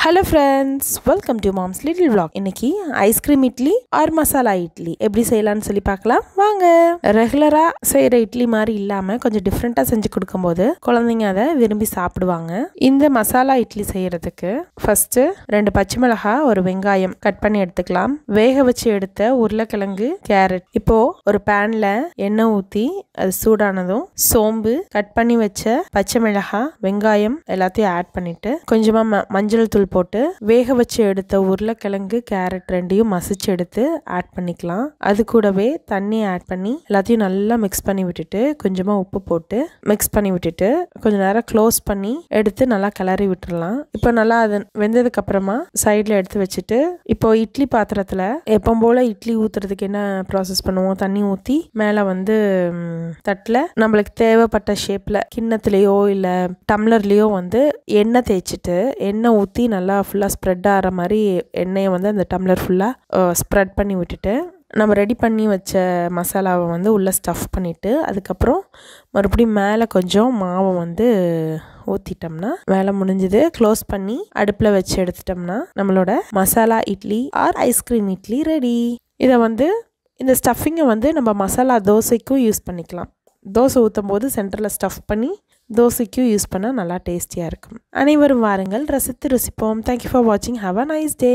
Hello friends, welcome to Mom's Little Vlog. இன்னைக்கு ice cream idli R masala idli எப்படி செய்யலாம்னு சொல்லி பார்க்கலாம் வாங்க. ரெகுலரா செய்யற இட்லி மாதிரி இல்லாம கொஞ்சம் டிஃப்ரெண்டா செஞ்சு கொடுக்கும்போது குழந்தைங்க அதை விரும்பி சாப்பிடுவாங்க. இந்த மசாலா இட்லி செய்யறதுக்கு ஃபர்ஸ்ட் 2 பச்சை மிளகாய் ஒரு வெங்காயம் கட் பண்ணி எடுத்துக்கலாம். வேக வச்சு எடுத்த உருளைக்கிழங்கு கேரட். இப்போ ஒரு பேன்ல எண்ணெய் ஊத்தி அது சூடானதும் சோம்பு கட் பண்ணி வச்ச பச்சை மிளகாய் வெங்காயம் எல்லாத்தையும் ஆட் பண்ணிட்டு கொஞ்சமா மஞ்சள் தூள் போட்டு வேக வச்சு எடுத்த உருளைக்கிழங்கு கேரட் ரெண்டையும் மசிச்சு எடுத்து ஆட் பண்ணிக்கலாம். அது கூடவே தண்ணி ஆட் பண்ணி எல்லாத்தையும் நல்லா மிக்ஸ் பண்ணி விட்டுட்டு கொஞ்சமா உப்பு போட்டு மிக்ஸ் பண்ணி விட்டுட்டு கொஞ்ச நேரம் க்ளோஸ் பண்ணி எடுத்து நல்லா கிளறி விட்டுறலாம். இப்போ நல்லா அது வெந்ததுக்கு அப்புறமா சைட்ல எடுத்து வச்சுட்டு இப்போ இட்லி பாத்திரத்துல எப்பவும் போல இட்லி ஊத்துறதுக்கு என்ன ப்ராசஸ் பண்ணுவோம், தண்ணி ஊத்தி மேல வந்து தட்டுல நம்மளுக்கு தேவைப்பட்ட ஷேப்ல கிண்ணத்துலயோ இல்ல டம்ளர்லயோ வந்து எண்ணெய் தேய்ச்சிட்டு எண்ணெய் ஊத்தி நல்லா ஃபுல்லாக ஸ்ப்ரெட் ஆகிற மாதிரி எண்ணெயை வந்து அந்த டம்ளர் ஃபுல்லாக ஸ்ப்ரெட் பண்ணி விட்டுட்டு நம்ம ரெடி பண்ணி வச்ச மசாலாவை வந்து உள்ளே ஸ்டஃப் பண்ணிவிட்டு அதுக்கப்புறம் மறுபடியும் மேலே கொஞ்சம் மாவை வந்து ஊற்றிட்டோம்னா வேலை முடிஞ்சது. க்ளோஸ் பண்ணி அடுப்பில் வச்சு எடுத்துட்டோம்னா நம்மளோட masala idli or ice cream idli ready. இதை வந்து இந்த ஸ்டஃபிங்கை வந்து நம்ம மசாலா தோசைக்கும் யூஸ் பண்ணிக்கலாம். தோசை ஊற்றும் போது சென்டரில் ஸ்டஃப் பண்ணி தோசைக்கும் யூஸ் பண்ணால் நல்லா டேஸ்டியாக இருக்கும். அனைவரும் வாருங்கள், ரசித்து ருசிப்போம். தேங்க்யூ ஃபார் வாட்சிங். Have a nice day.